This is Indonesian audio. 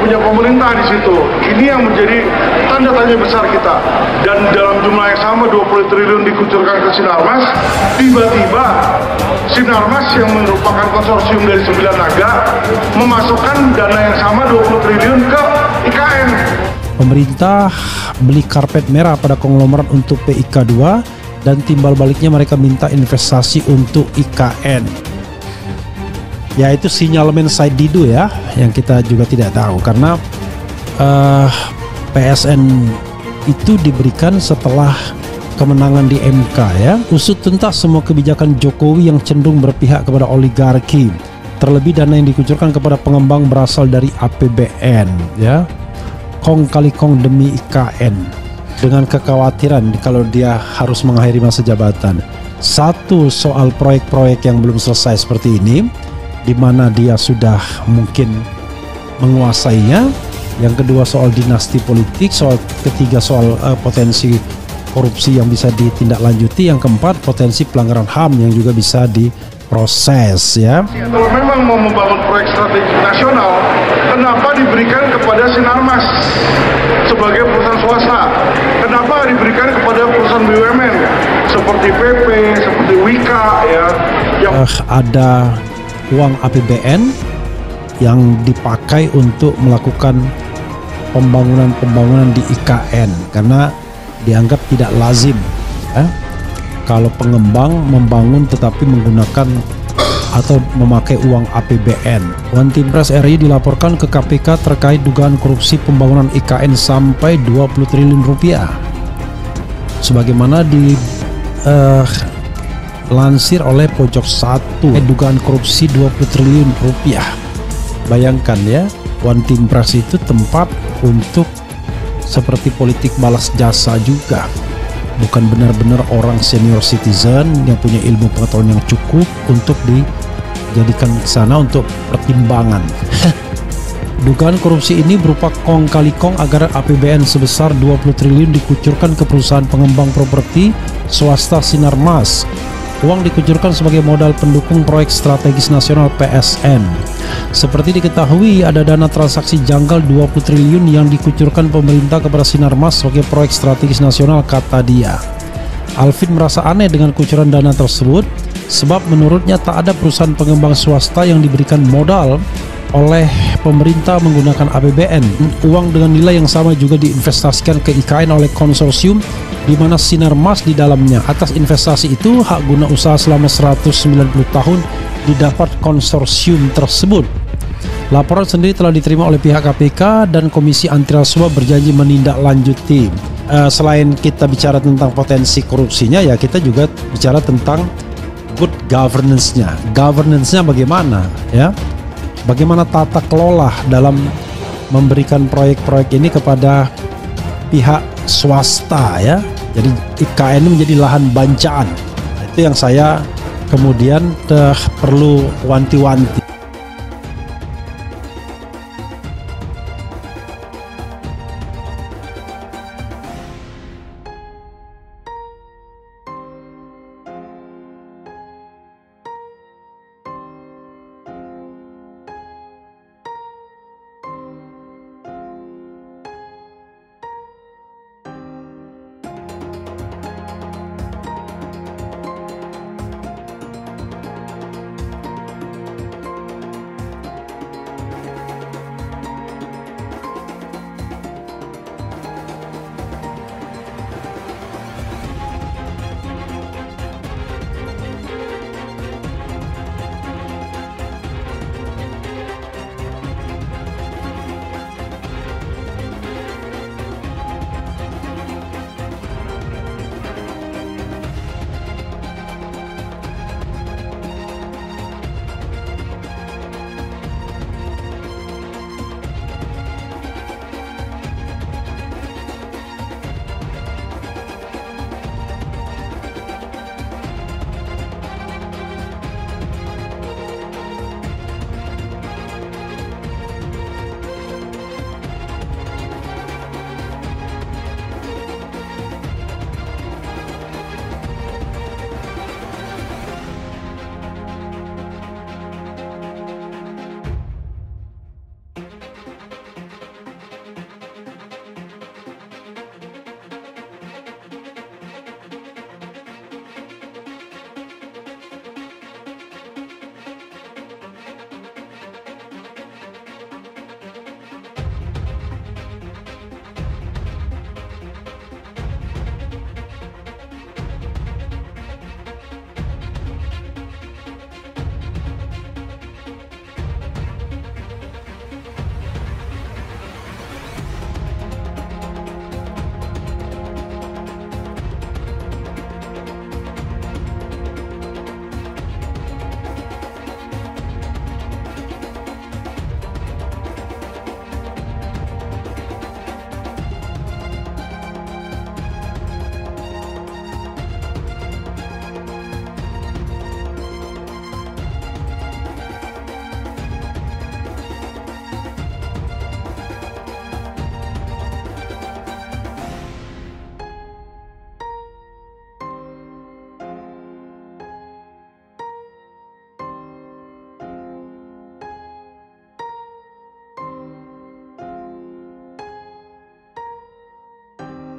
punya pemerintah di situ. Ini yang menjadi tanda tanya besar kita. Dan dalam jumlah yang sama 20 triliun dikucurkan ke Sinarmas, tiba-tiba Sinarmas yang merupakan konsorsium dari 9 naga memasukkan dana yang sama 20 triliun ke IKN. Pemerintah beli karpet merah pada konglomerat untuk PIK2 dan timbal baliknya mereka minta investasi untuk IKN. Ya, itu sinyalemen side didu ya, yang kita juga tidak tahu karena PSN itu diberikan setelah kemenangan di MK ya. Usut tuntas semua kebijakan Jokowi yang cenderung berpihak kepada oligarki, terlebih dana yang dikucurkan kepada pengembang berasal dari APBN ya. Kong kali kong demi IKN dengan kekhawatiran kalau dia harus mengakhiri masa jabatan. Satu, soal proyek-proyek yang belum selesai seperti ini, di mana dia sudah mungkin menguasainya. Yang kedua soal dinasti politik, soal ketiga soal potensi korupsi yang bisa ditindaklanjuti, yang keempat potensi pelanggaran HAM yang juga bisa diproses ya. Kalau memang mau membangun proyek strategis nasional, kenapa diberikan kepada Sinarmas sebagai perusahaan swasta? Kenapa diberikan kepada perusahaan BUMN seperti PP, seperti Wika ya? Ada uang APBN yang dipakai untuk melakukan pembangunan di IKN karena dianggap tidak lazim ya, kalau pengembang membangun tetapi menggunakan atau memakai uang APBN. One Team Press RI dilaporkan ke KPK terkait dugaan korupsi pembangunan IKN sampai 20 triliun rupiah. Sebagaimana dilansir oleh Pojok 1, dugaan korupsi 20 triliun rupiah. Bayangkan ya, One Team Press itu tempat untuk seperti politik balas jasa juga. Bukan benar-benar orang senior citizen yang punya ilmu pengetahuan yang cukup untuk dijadikan ke sana untuk pertimbangan. Dugaan korupsi ini berupa kong kali kong agar APBN sebesar 20 triliun dikucurkan ke perusahaan pengembang properti swasta Sinarmas. Uang dikucurkan sebagai modal pendukung proyek strategis nasional PSN. Seperti diketahui, ada dana transaksi janggal 20 triliun yang dikucurkan pemerintah kepada Sinarmas sebagai proyek strategis nasional, kata dia. Alvin merasa aneh dengan kucuran dana tersebut, sebab menurutnya tak ada perusahaan pengembang swasta yang diberikan modal oleh pemerintah menggunakan APBN. Uang dengan nilai yang sama juga diinvestasikan ke IKN oleh konsorsium di mana Sinarmas di dalamnya. Atas investasi itu, hak guna usaha selama 190 tahun didapat konsorsium tersebut. Laporan sendiri telah diterima oleh pihak KPK dan Komisi Anti Rasuah berjanji menindaklanjuti. Selain kita bicara tentang potensi korupsinya, ya kita juga bicara tentang good governance-nya. Governance-nya bagaimana ya? Bagaimana tata kelola dalam memberikan proyek-proyek ini kepada pihak swasta ya. Jadi IKN menjadi lahan bancaan. Itu yang saya kemudian perlu wanti-wanti.